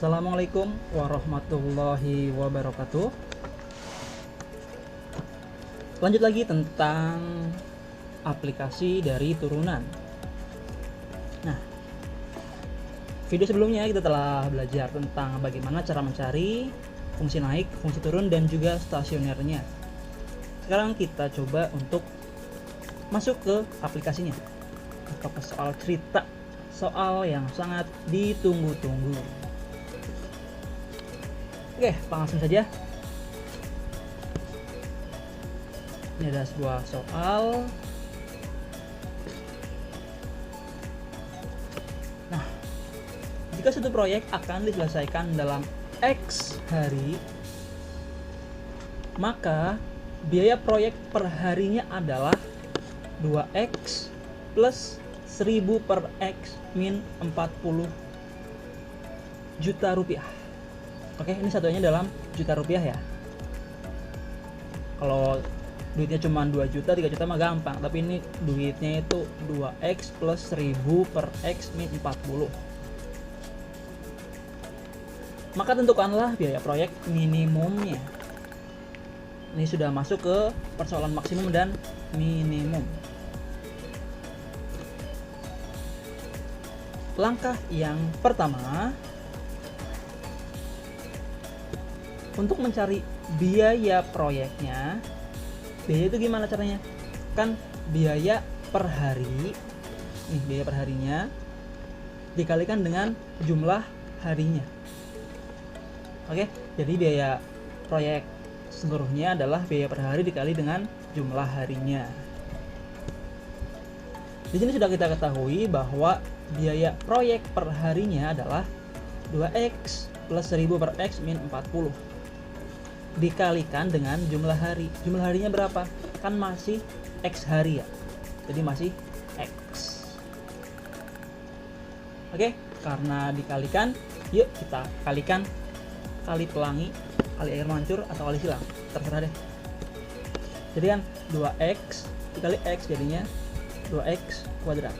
Assalamualaikum warahmatullahi wabarakatuh. Lanjut lagi tentang aplikasi dari turunan. Nah, video sebelumnya kita telah belajar tentang bagaimana cara mencari fungsi naik, fungsi turun, dan juga stasionernya. Sekarang kita coba untuk masuk ke aplikasinya, atau ke soal cerita, soal yang sangat ditunggu-tunggu. Oke, langsung saja. Ini ada sebuah soal. Nah, jika suatu proyek akan diselesaikan dalam X hari, maka biaya proyek per harinya adalah 2X plus 1000 per X min 40 juta rupiah. Oke, ini satunya dalam juta rupiah ya. Kalau duitnya cuma 2 juta, 3 juta mah gampang. Tapi ini duitnya itu 2X plus 1000 per X min 40. Maka tentukanlah biaya proyek minimumnya. Ini sudah masuk ke persoalan maksimum dan minimum. Langkah yang pertama, untuk mencari biaya proyeknya. Biaya itu gimana caranya? Kan biaya per hari, nih biaya per harinya dikalikan dengan jumlah harinya. Oke, jadi biaya proyek seluruhnya adalah biaya per hari dikali dengan jumlah harinya. Di sini sudah kita ketahui bahwa biaya proyek per harinya adalah 2X plus 1000 per X min 40 dikalikan dengan jumlah hari. Jumlah harinya berapa? Kan masih X hari ya, jadi masih X. Oke, karena dikalikan, yuk kita kalikan, kali pelangi, kali air mancur, atau kali silang, terserah deh. Jadi kan 2X dikali X jadinya 2X kuadrat.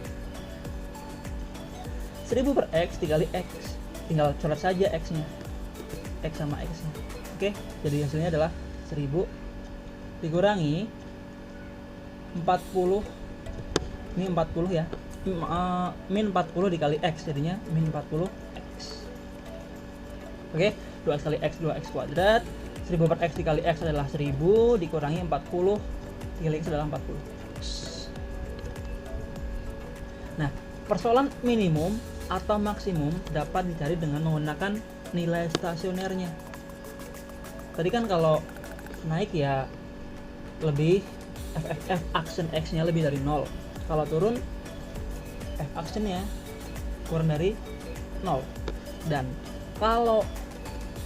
1000 per X dikali X, tinggal coret saja X nya, X sama X nya. Oke, jadi hasilnya adalah 1000 dikurangi 40, ini 40 ya, min 40 dikali X, jadinya min 40X. Oke, 2X kali X, 2X kuadrat. 1000 per X dikali X adalah 1000, dikurangi 40 dikali X adalah 40. Nah, persoalan minimum atau maksimum dapat dicari dengan menggunakan nilai stasionernya. Tadi kan kalau naik ya lebih F action X nya lebih dari 0. Kalau turun F action nya kurang dari 0. Dan kalau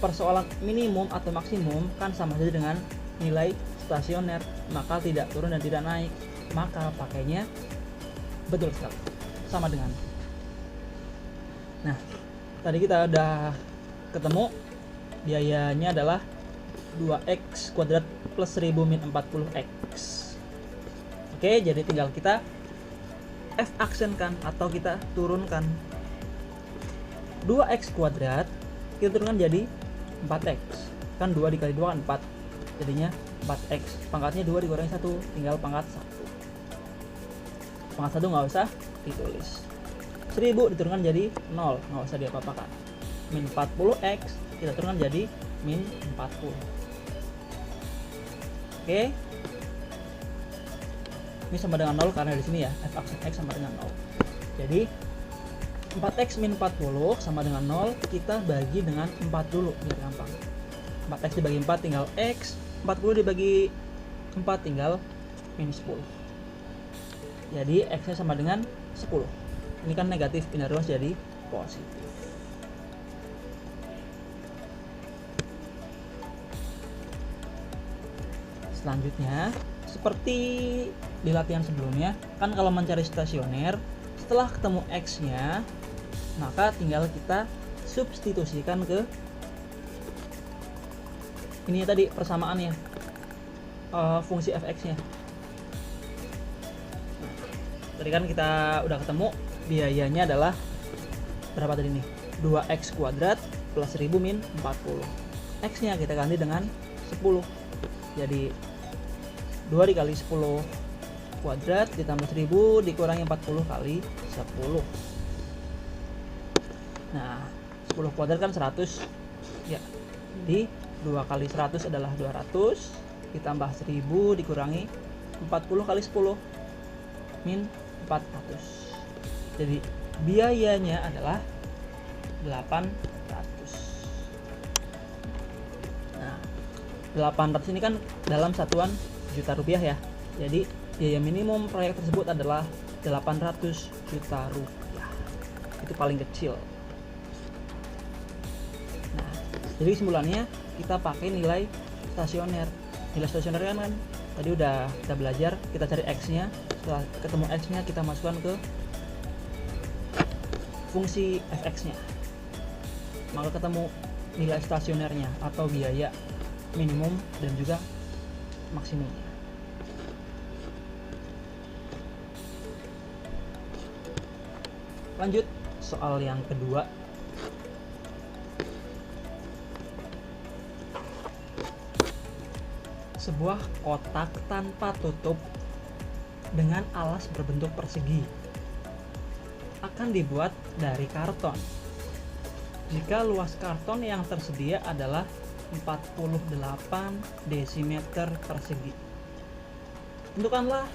persoalan minimum atau maksimum kan sama saja dengan nilai stasioner, maka tidak turun dan tidak naik, maka pakainya betul sekali sama dengan. Nah, tadi kita udah ketemu biayanya adalah 2X kuadrat plus 1000 min 40X. Oke, jadi tinggal kita F action kan, atau kita turunkan. 2X kuadrat kita turunkan jadi 4X. Kan 2 dikali 2 kan 4, jadinya 4X. Pangkatnya 2 dikurangi 1, tinggal pangkat 1. Pangkat 1 nggak usah ditulis. 1000 diturunkan jadi 0, nggak usah diapa-apakan. Min 40X kita turunkan jadi min 40. Oke, ini sama dengan 0 karena di sini ya F aksen X sama dengan 0. Jadi 4X min 40 sama dengan 0, kita bagi dengan 4 dulu biar gampang. 4X dibagi 4 tinggal X, 40 dibagi 4 tinggal min 10. Jadi X nya sama dengan 10. Ini kan negatif, pindah ruas jadi positif. Selanjutnya, seperti di latihan sebelumnya, kan kalau mencari stasioner, setelah ketemu X-nya, maka tinggal kita substitusikan ke ini tadi persamaannya, fungsi fx-nya. Tadi kan kita udah ketemu biayanya adalah berapa tadi nih? 2x kuadrat plus 1000 min 40. X nya kita ganti dengan 10, jadi 2 dikali 10 kuadrat ditambah 1000 dikurangi 40 kali 10. Nah 10 kuadrat kan 100 ya, di 2 kali 100 adalah 200 ditambah 1000 dikurangi 40 kali 10 min 400. Jadi biayanya adalah 800. Nah 800 ini kan dalam satuan juta rupiah ya, jadi biaya minimum proyek tersebut adalah 800 juta rupiah, itu paling kecil. Nah jadi kesimpulannya kita pakai nilai stasioner. Nilai stasioner kan tadi udah kita belajar, kita cari X nya, setelah ketemu X nya kita masukkan ke fungsi fx nya, maka ketemu nilai stasionernya atau biaya minimum dan juga maksimumnya. Lanjut soal yang kedua. Sebuah kotak tanpa tutup dengan alas berbentuk persegi akan dibuat dari karton. Jika luas karton yang tersedia adalah 48 desimeter persegi. Tentukanlah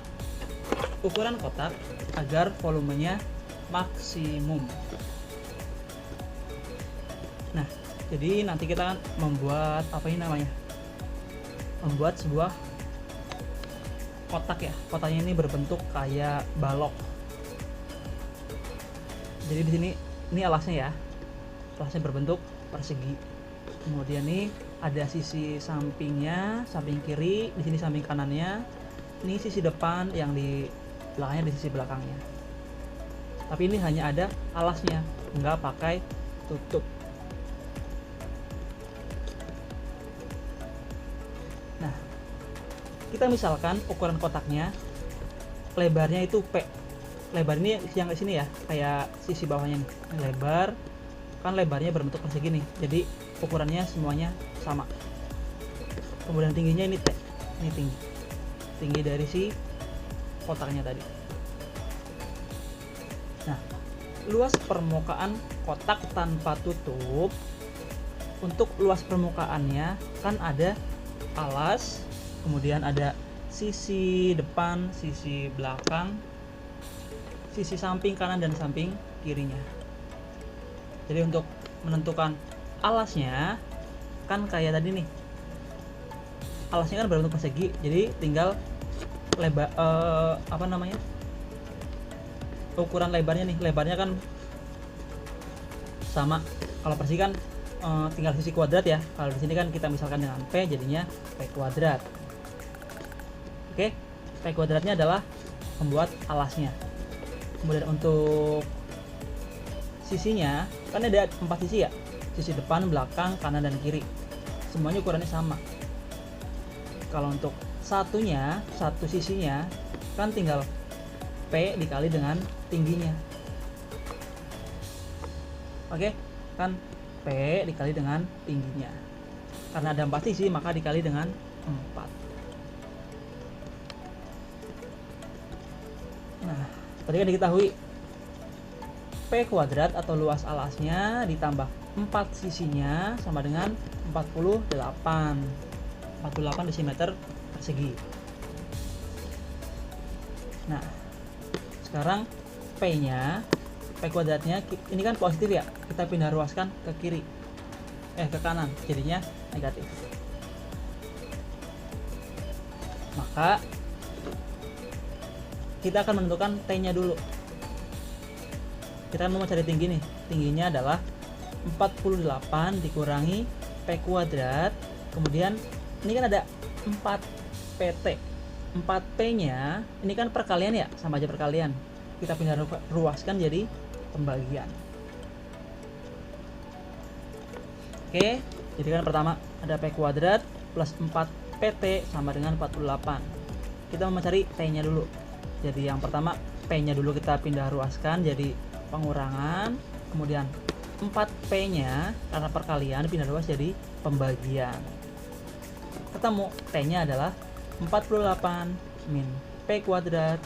ukuran kotak agar volumenya maksimum. Nah, jadi nanti kita membuat apa ini namanya? Membuat sebuah kotak ya. Kotaknya ini berbentuk kayak balok. Jadi di sini ini alasnya ya. Alasnya berbentuk persegi. Kemudian nih ada sisi sampingnya, samping kiri, di sini samping kanannya. Ini sisi depan, yang di belakangnya di sisi belakangnya. Tapi ini hanya ada alasnya, nggak pakai tutup. Nah, kita misalkan ukuran kotaknya lebarnya itu P. Lebar ini yang di sini ya, kayak sisi bawahnya nih. Ini lebar, kan lebarnya berbentuk persegi nih. Jadi ukurannya semuanya sama. Kemudian tingginya ini T. Ini tinggi. Tinggi dari si kotaknya tadi. Nah, luas permukaan kotak tanpa tutup, untuk luas permukaannya kan ada alas, kemudian ada sisi depan, sisi belakang, sisi samping kanan dan samping kirinya. Jadi untuk menentukan alasnya kan kayak tadi nih, alasnya kan berbentuk persegi, jadi tinggal lebar ukuran lebarnya nih, lebarnya kan sama. Kalau persegi kan tinggal sisi kuadrat ya. Kalau di sini kan kita misalkan dengan P, jadinya P kuadrat. Oke, P kuadratnya adalah membuat alasnya. Kemudian untuk sisinya kan ada 4 sisi ya, sisi depan, belakang, kanan dan kiri. Semuanya ukurannya sama. Kalau untuk satu sisinya kan tinggal P dikali dengan tingginya. Oke, kan P dikali dengan tingginya. Karena ada 4 sisi, maka dikali dengan 4. Nah, tadi kan diketahui P kuadrat atau luas alasnya ditambah 4 sisinya sama dengan 48 desimeter persegi. Nah, sekarang P kuadratnya ini kan positif ya, kita pindah ruaskan ke kiri, ke kanan, jadinya negatif. Maka kita akan menentukan T nya dulu. Kita mau cari tinggi nih, tingginya adalah 48 dikurangi P kuadrat, kemudian ini kan ada 4 PT. 4P nya ini kan perkalian ya, sama aja perkalian. Kita pindah ruaskan jadi pembagian. Oke, jadi kan pertama ada P kuadrat plus 4 PT sama dengan 48. Kita mau mencari T nya dulu. Jadi yang pertama P nya dulu kita pindah ruaskan jadi pengurangan, kemudian 4P-nya karena perkalian pindah ruas jadi pembagian. Ketemu T-nya adalah 48 min P kuadrat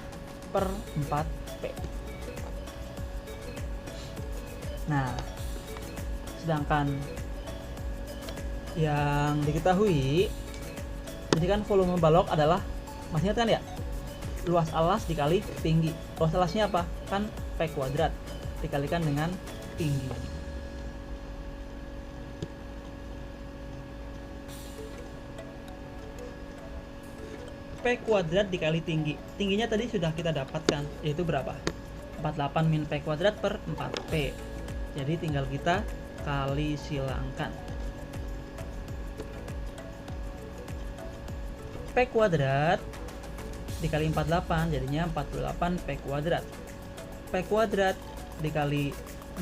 per 4P. Nah, sedangkan yang diketahui, jadi kan volume balok adalah, masih ingat kan ya? Luas alas dikali tinggi. Luas alasnya apa? Kan P kuadrat dikalikan dengan tinggi. P kuadrat dikali tinggi. Tingginya tadi sudah kita dapatkan, yaitu berapa? 48 min P kuadrat per 4P. Jadi tinggal kita kali silangkan. P kuadrat dikali 48 jadinya 48 P kuadrat. P kuadrat dikali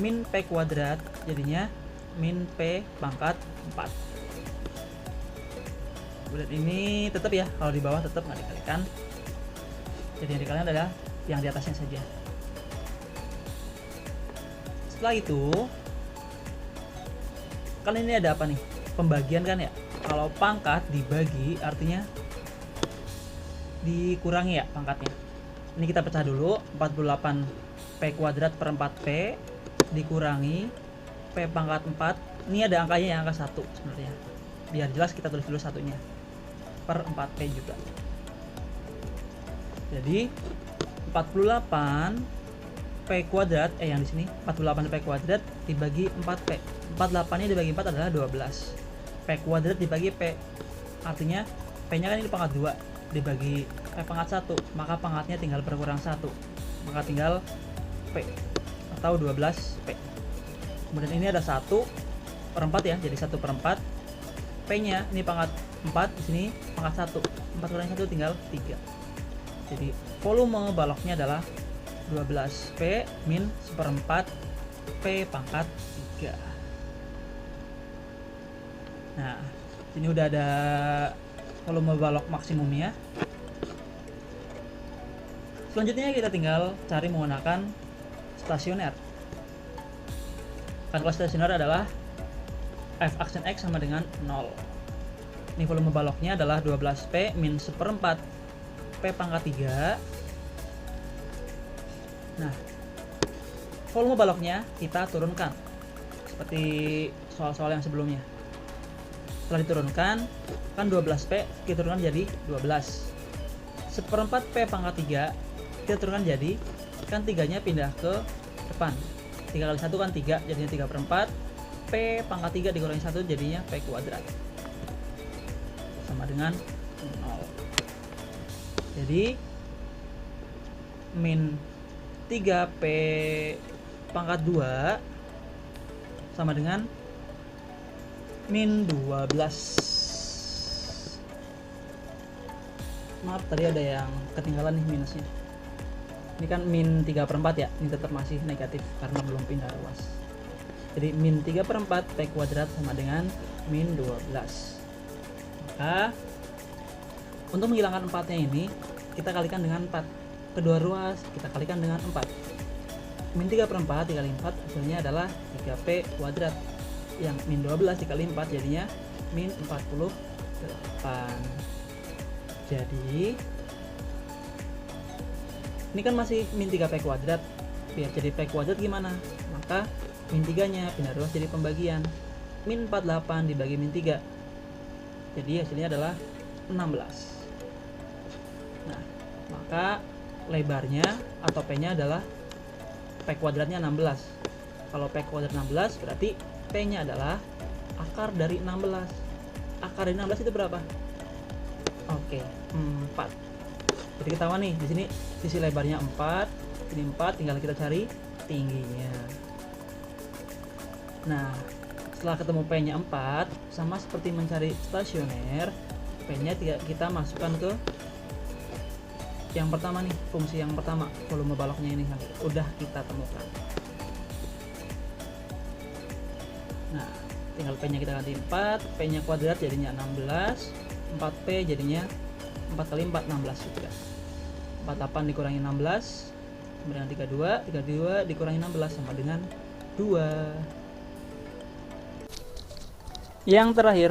min P kuadrat jadinya min P pangkat 4. Kemudian ini tetap ya, kalau di bawah tetap nggak dikalikan. Jadi yang dikalikan adalah yang di atasnya saja. Setelah itu, kan ini ada apa nih? Pembagian kan ya. Kalau pangkat dibagi artinya dikurangi ya pangkatnya. Ini kita pecah dulu, 48 P kuadrat per 4P dikurangi P pangkat 4. Ini ada angkanya yang angka 1 sebenarnya. Biar jelas kita tulis dulu satunya. Per 4P juga. Jadi 48 P kuadrat, yang di sini 48 P kuadrat dibagi 4P. 48-nya dibagi 4 adalah 12. P kuadrat dibagi P. Artinya P-nya kan ini pangkat 2. Dibagi P pangkat 1, maka pangkatnya tinggal berkurang 1, maka tinggal P atau 12P. Kemudian ini ada 1 per 4 ya, jadi 1 per 4. P nya ini pangkat 4, di sini pangkat 1, 4 kurangi 1 tinggal 3. Jadi volume baloknya adalah 12P min 1/4 P pangkat 3. Nah, sini udah ada volume balok maksimumnya. Selanjutnya kita tinggal cari menggunakan stasioner. Kan kalau stasioner adalah F aksen X sama dengan 0. Ini volume baloknya adalah 12P min 1/4 P pangkat 3. Nah, volume baloknya kita turunkan seperti soal-soal yang sebelumnya. Setelah diturunkan, kan 12P kita turunkan jadi 12. 1/4 P pangkat 3 kita turunkan jadi, kan 3-nya pindah ke depan. 3 kali 1 kan 3, jadinya 3/4. P pangkat 3 dikurangi 1 jadinya P kuadrat. Sama dengan 0. Jadi min 3P pangkat 2 sama dengan min 12. Maaf tadi ada yang ketinggalan nih minusnya. Ini kan min 3/4 ya, ini tetap masih negatif karena belum pindah ruas. Jadi min 3/4 P kuadrat sama dengan min 12. Maka untuk menghilangkan 4-nya ini kita kalikan dengan 4. Kedua ruas kita kalikan dengan 4. Min 3/4 dikali 4 hasilnya adalah 3P kuadrat. Yang min 12 dikali 4 jadinya min 48. Jadi ini kan masih min 3P kuadrat. Biar jadi P kuadrat gimana? Maka min 3-nya pindah ruas jadi pembagian. Min 48 dibagi min 3. Jadi hasilnya adalah 16. Nah, maka lebarnya atau P-nya adalah P kuadratnya 16. Kalau P kuadrat 16 berarti P-nya adalah akar dari 16. Akar dari 16 itu berapa? Oke, 4. Jadi ketahuan nih, di sini sisi lebarnya 4, ini 4, tinggal kita cari tingginya. Nah, setelah ketemu P-nya 4, sama seperti mencari stasioner, P-nya kita masukkan ke yang pertama nih, fungsi yang pertama, volume baloknya ini yang udah kita temukan. Nah, tinggal P-nya kita ganti 4, P-nya kuadrat jadinya 16, 4P jadinya 4 kali 4, 16 juga. 48 dikurangi 16, kemudian 32 dikurangi 16 sama dengan 2. Yang terakhir,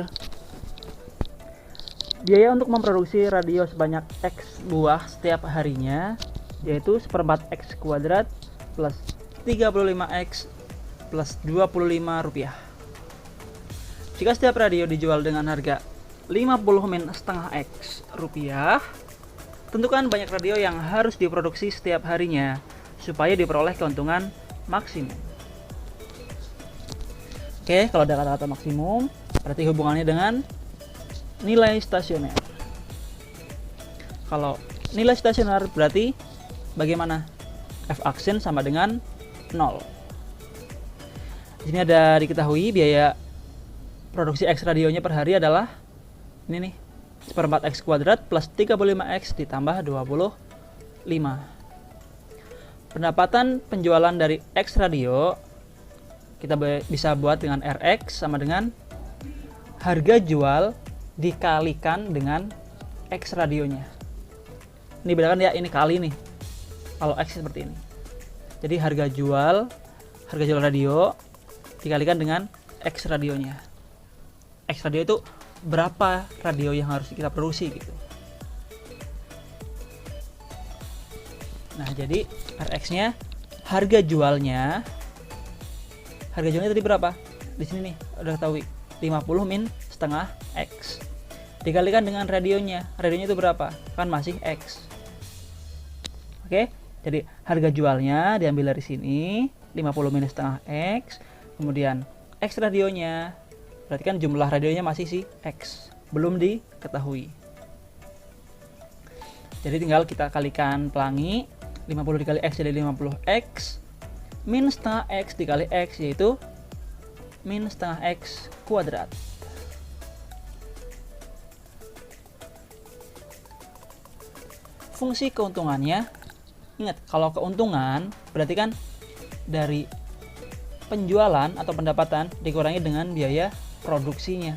biaya untuk memproduksi radio sebanyak X buah setiap harinya, yaitu 1/4 X kuadrat plus 35X plus 25 rupiah. Jika setiap radio dijual dengan harga 50 min setengah X rupiah, tentukan banyak radio yang harus diproduksi setiap harinya supaya diperoleh keuntungan maksimum. Oke, kalau ada kata-kata maksimum, berarti hubungannya dengan nilai stasioner. Kalau nilai stasioner berarti bagaimana? F aksen sama dengan 0. Di sini ada diketahui biaya produksi X radionya per hari adalah ini nih, 1/4 X kuadrat plus 35X ditambah 25. Pendapatan penjualan dari X radio kita bisa buat dengan Rx sama dengan harga jual dikalikan dengan X radionya. Ini bedakan ya, ini kali nih. Kalau X seperti ini. Jadi harga jual radio dikalikan dengan X radionya. X radio itu berapa radio yang harus kita produksi gitu. Nah, jadi Rx-nya harga jualnya tadi berapa? Di sini nih udah tahu 50 min setengah X dikalikan dengan radionya itu berapa? Kan masih X. Oke, jadi harga jualnya diambil dari sini 50 min setengah X, kemudian X radionya, berarti kan jumlah radionya masih si X, belum diketahui. Jadi tinggal kita kalikan pelangi, 50 dikali X jadi 50X, min setengah X dikali X yaitu min setengah X kuadrat. Fungsi keuntungannya, ingat kalau keuntungan berarti kan dari penjualan atau pendapatan dikurangi dengan biaya produksinya.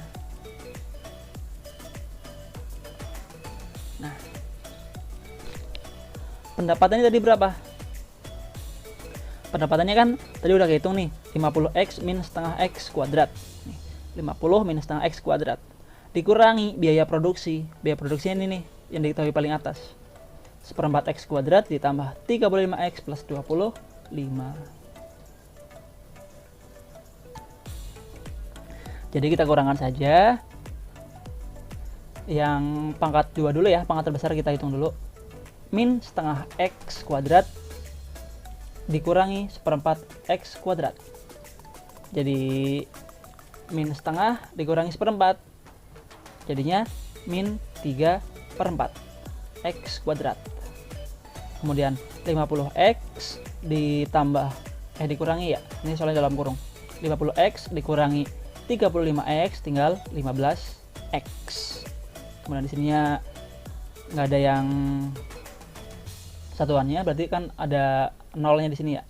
Nah, pendapatannya tadi berapa? Pendapatannya kan tadi udah kehitung nih, 50X min setengah X kuadrat. Nih, 50 min setengah X kuadrat dikurangi biaya produksi. Biaya produksinya ini nih yang diketahui paling atas, 1/4 X kuadrat ditambah 35X plus 25. Jadi kita kurangkan saja yang pangkat 2 dulu ya, pangkat terbesar kita hitung dulu. Min setengah X kuadrat dikurangi 1/4 X kuadrat. Jadi min setengah dikurangi 1/4, jadinya min 3/4 X kuadrat. Kemudian 50X ditambah dikurangi ya, ini soalnya dalam kurung, 50X dikurangi 35X tinggal 15X. Kemudian di sininya nggak ada yang satuannya, berarti kan ada nolnya di sini ya.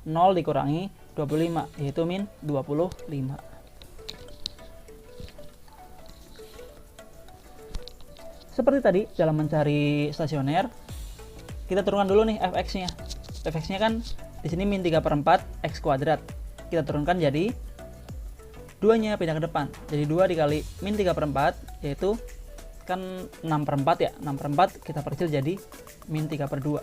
0 dikurangi 25 yaitu min 25. Seperti tadi dalam mencari stasioner, kita turunkan dulu nih fx-nya. Fx-nya kan di sini min 3/4 X kuadrat. Kita turunkan jadi 2-nya pindah ke depan. Jadi 2 dikali min 3/4 yaitu kan 6/4 ya. 6/4 kita perkecil jadi min 3/2.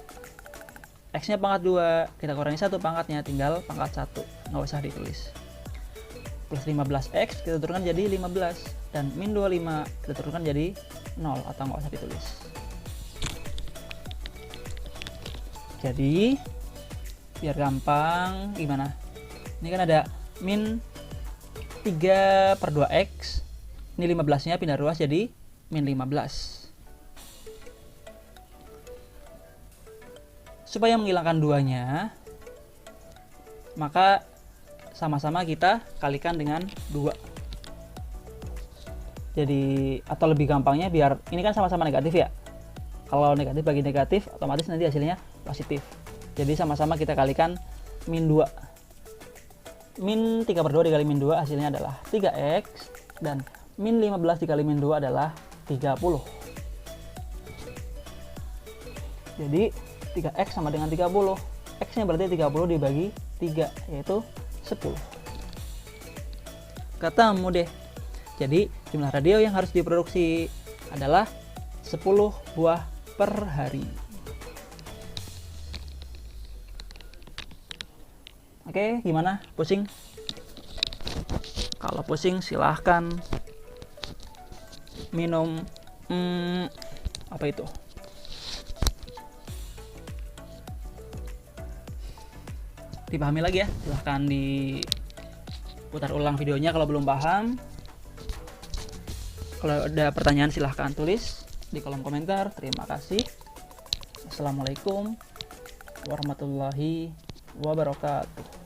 X-nya pangkat 2, kita kurangi 1 pangkatnya, tinggal pangkat 1, nggak usah ditulis. Plus 15X kita turunkan jadi 15, dan min 25 kita turunkan jadi 0 atau nggak usah ditulis. Jadi biar gampang gimana, ini kan ada min 3/2X, ini 15 nya pindah ruas jadi min 15. Supaya menghilangkan 2-nya, maka sama-sama kita kalikan dengan 2. Jadi atau lebih gampangnya, biar ini kan sama-sama negatif ya, kalau negatif bagi negatif otomatis nanti hasilnya positif. Jadi sama-sama kita kalikan min 2. Min 3/2 dikali min 2 hasilnya adalah 3X, dan min 15 dikali min 2 adalah 30. Jadi 3X sama dengan 30. X nya berarti 30 dibagi 3 yaitu 10. Ketemu deh. Jadi jumlah radio yang harus diproduksi adalah 10 buah per hari. Oke, gimana? Pusing? Kalau pusing silahkan minum apa itu? Dipahami lagi ya, silahkan diputar ulang videonya kalau belum paham. Kalau ada pertanyaan silahkan tulis di kolom komentar. Terima kasih. Assalamualaikum warahmatullahi wabarakatuh.